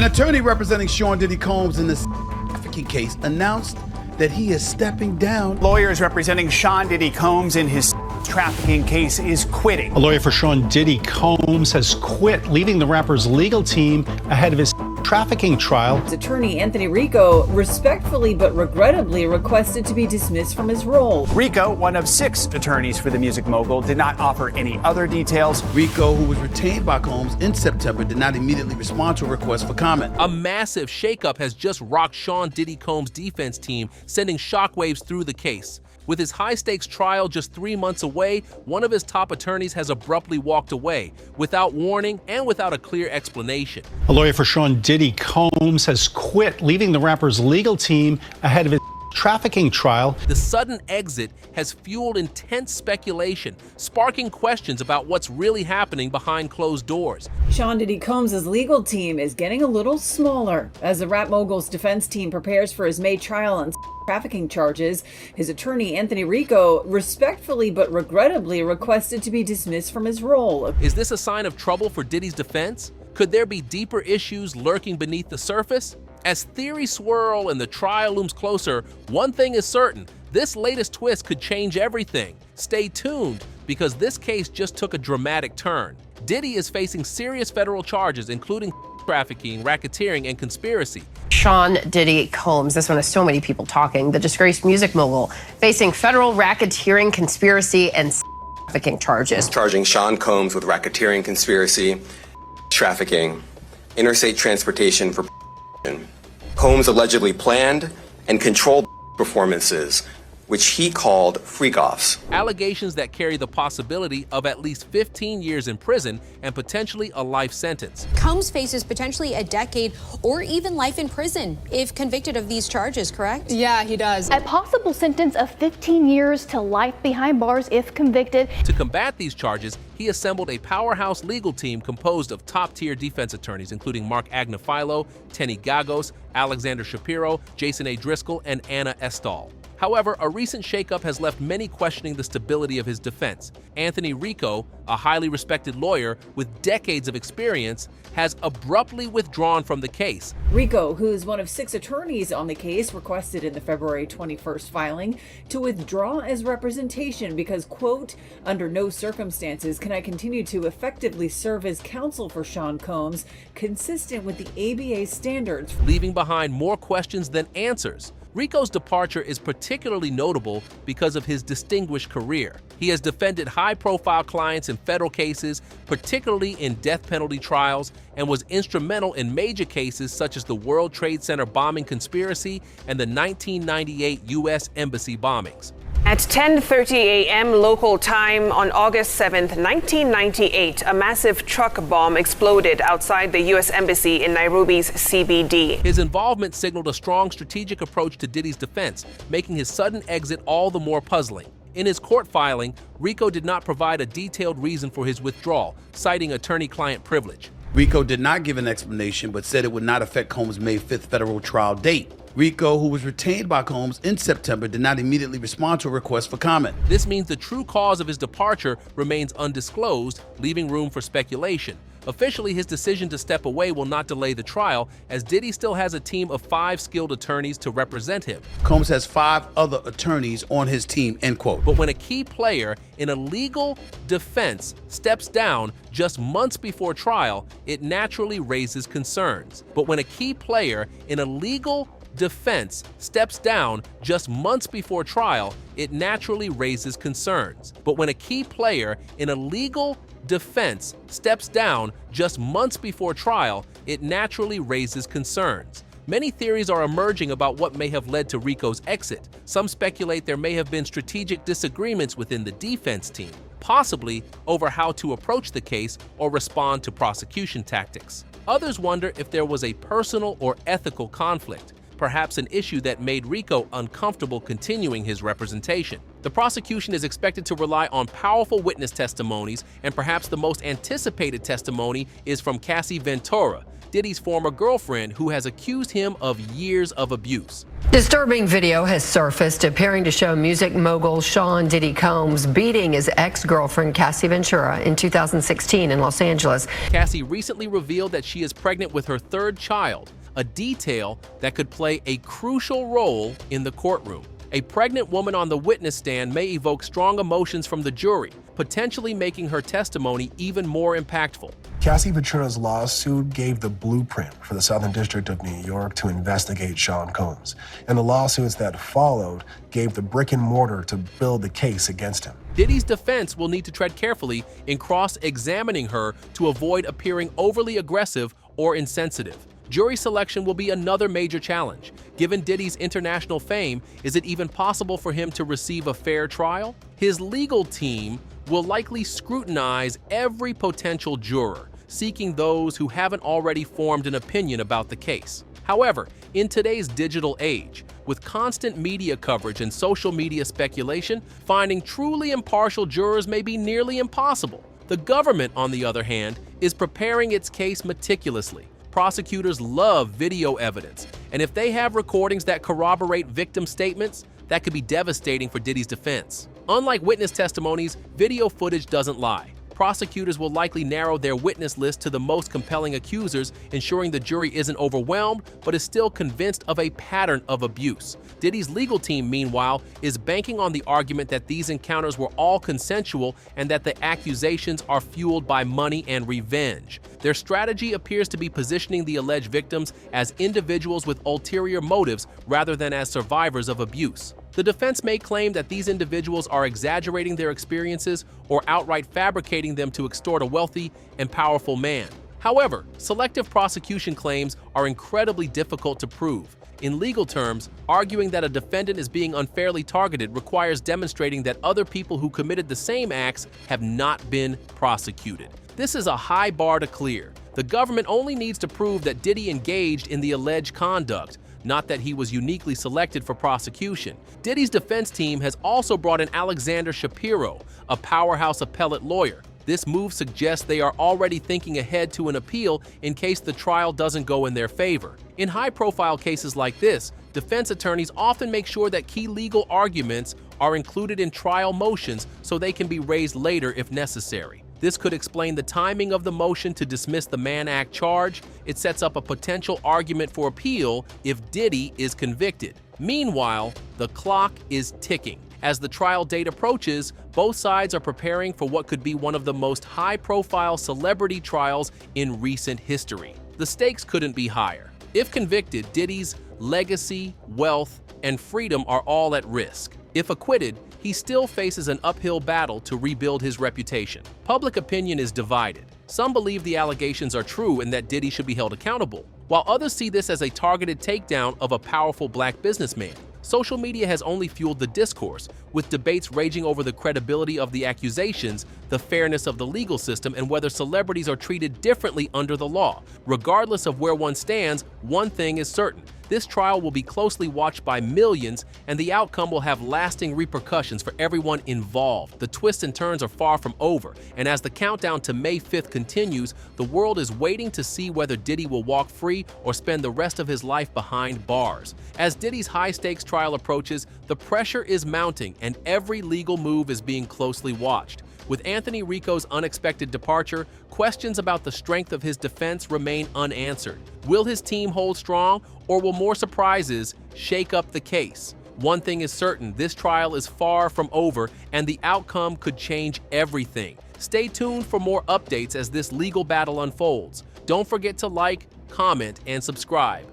attorney representing Sean Diddy Combs in this trafficking case announced that he is stepping down. Lawyers representing Sean Diddy Combs in his trafficking case is quitting. A lawyer for Sean Diddy Combs has quit, leaving the rapper's legal team ahead of his trafficking trial. His attorney, Anthony Rico, respectfully but regrettably requested to be dismissed from his role. Rico, one of 6 attorneys for the music mogul, did not offer any other details. Rico, who was retained by Combs in September, did not immediately respond to a request for comment. A massive shakeup has just rocked Sean Diddy Combs' defense team, sending shockwaves through the case. With his high-stakes trial just 3 months away, one of his top attorneys has abruptly walked away, without warning and without a clear explanation. A lawyer for Sean Diddy Combs has quit, leaving the rapper's legal team ahead of his trafficking trial. The sudden exit has fueled intense speculation, sparking questions about what's really happening behind closed doors. Sean Diddy Combs' legal team is getting a little smaller. As the rap mogul's defense team prepares for his May trial on trafficking charges, his attorney, Anthony Rico, respectfully but regrettably requested to be dismissed from his role. Is this a sign of trouble for Diddy's defense? Could there be deeper issues lurking beneath the surface? As theories swirl and the trial looms closer, one thing is certain: this latest twist could change everything. Stay tuned, because this case just took a dramatic turn. Diddy is facing serious federal charges, including trafficking, racketeering, and conspiracy. Sean Diddy Combs, this one has so many people talking, the disgraced music mogul, facing federal racketeering, conspiracy, and trafficking charges. Charging Sean Combs with racketeering, conspiracy, trafficking, interstate transportation for Combs allegedly planned and controlled performances, which he called freakoffs. Allegations that carry the possibility of at least 15 years in prison and potentially a life sentence. Combs faces potentially a decade or even life in prison if convicted of these charges, correct? Yeah, he does. A possible sentence of 15 years to life behind bars if convicted. To combat these charges, he assembled a powerhouse legal team composed of top-tier defense attorneys, including Mark Agnifilo, Tenny Gagos, Alexander Shapiro, Jason A. Driscoll, and Anna Estall. However, a recent shakeup has left many questioning the stability of his defense. Anthony Rico, a highly respected lawyer with decades of experience, has abruptly withdrawn from the case. Rico, who is one of 6 attorneys on the case, requested in the February 21st filing to withdraw as representation because, quote, under no circumstances can I continue to effectively serve as counsel for Sean Combs, consistent with the ABA standards. Leaving behind more questions than answers. Rico's departure is particularly notable because of his distinguished career. He has defended high-profile clients in federal cases, particularly in death penalty trials, and was instrumental in major cases such as the World Trade Center bombing conspiracy and the 1998 U.S. Embassy bombings. At 10:30 a.m. local time on August 7, 1998, a massive truck bomb exploded outside the U.S. Embassy in Nairobi's CBD. His involvement signaled a strong strategic approach to Diddy's defense, making his sudden exit all the more puzzling. In his court filing, Rico did not provide a detailed reason for his withdrawal, citing attorney-client privilege. Rico did not give an explanation, but said it would not affect Combs' May 5th federal trial date. Rico, who was retained by Combs in September, did not immediately respond to a request for comment. This means the true cause of his departure remains undisclosed, leaving room for speculation. Officially, his decision to step away will not delay the trial, as Diddy still has a team of 5 skilled attorneys to represent him. Combs has 5 other attorneys on his team, end quote. But when a key player in a legal defense steps down just months before trial, it naturally raises concerns. But when a key player in a legal defense steps down just months before trial, it naturally raises concerns. But when a key player in a legal defense steps down just months before trial, it naturally raises concerns. Many theories are emerging about what may have led to Rico's exit. Some speculate there may have been strategic disagreements within the defense team, possibly over how to approach the case or respond to prosecution tactics. Others wonder if there was a personal or ethical conflict, perhaps an issue that made Rico uncomfortable continuing his representation. The prosecution is expected to rely on powerful witness testimonies, and perhaps the most anticipated testimony is from Cassie Ventura, Diddy's former girlfriend, who has accused him of years of abuse. Disturbing video has surfaced appearing to show music mogul Sean Diddy Combs beating his ex-girlfriend Cassie Ventura in 2016 in Los Angeles. Cassie recently revealed that she is pregnant with her third child, a detail that could play a crucial role in the courtroom. A pregnant woman on the witness stand may evoke strong emotions from the jury, potentially making her testimony even more impactful. Cassie Ventura's lawsuit gave the blueprint for the Southern District of New York to investigate Sean Combs, and the lawsuits that followed gave the brick and mortar to build the case against him. Diddy's defense will need to tread carefully in cross-examining her to avoid appearing overly aggressive or insensitive. Jury selection will be another major challenge. Given Diddy's international fame, is it even possible for him to receive a fair trial? His legal team will likely scrutinize every potential juror, seeking those who haven't already formed an opinion about the case. However, in today's digital age, with constant media coverage and social media speculation, finding truly impartial jurors may be nearly impossible. The government, on the other hand, is preparing its case meticulously. Prosecutors love video evidence, and if they have recordings that corroborate victim statements, that could be devastating for Diddy's defense. Unlike witness testimonies, video footage doesn't lie. Prosecutors will likely narrow their witness list to the most compelling accusers, ensuring the jury isn't overwhelmed but is still convinced of a pattern of abuse. Diddy's legal team, meanwhile, is banking on the argument that these encounters were all consensual and that the accusations are fueled by money and revenge. Their strategy appears to be positioning the alleged victims as individuals with ulterior motives rather than as survivors of abuse. The defense may claim that these individuals are exaggerating their experiences or outright fabricating them to extort a wealthy and powerful man. However, selective prosecution claims are incredibly difficult to prove. In legal terms, arguing that a defendant is being unfairly targeted requires demonstrating that other people who committed the same acts have not been prosecuted. This is a high bar to clear. The government only needs to prove that Diddy engaged in the alleged conduct, not that he was uniquely selected for prosecution. Diddy's defense team has also brought in Alexander Shapiro, a powerhouse appellate lawyer. This move suggests they are already thinking ahead to an appeal in case the trial doesn't go in their favor. In high-profile cases like this, defense attorneys often make sure that key legal arguments are included in trial motions so they can be raised later if necessary. This could explain the timing of the motion to dismiss the Mann Act charge. It sets up a potential argument for appeal if Diddy is convicted. Meanwhile, the clock is ticking. As the trial date approaches, both sides are preparing for what could be one of the most high-profile celebrity trials in recent history. The stakes couldn't be higher. If convicted, Diddy's legacy, wealth, and freedom are all at risk. If acquitted, he still faces an uphill battle to rebuild his reputation. Public opinion is divided. Some believe the allegations are true and that Diddy should be held accountable, while others see this as a targeted takedown of a powerful black businessman. Social media has only fueled the discourse, with debates raging over the credibility of the accusations, the fairness of the legal system, and whether celebrities are treated differently under the law. Regardless of where one stands, one thing is certain: this trial will be closely watched by millions, and the outcome will have lasting repercussions for everyone involved. The twists and turns are far from over, and as the countdown to May 5th continues, the world is waiting to see whether Diddy will walk free or spend the rest of his life behind bars. As Diddy's high-stakes trial approaches, the pressure is mounting, and every legal move is being closely watched. With Anthony Rico's unexpected departure, questions about the strength of his defense remain unanswered. Will his team hold strong, or will more surprises shake up the case? One thing is certain: this trial is far from over, and the outcome could change everything. Stay tuned for more updates as this legal battle unfolds. Don't forget to like, comment, and subscribe.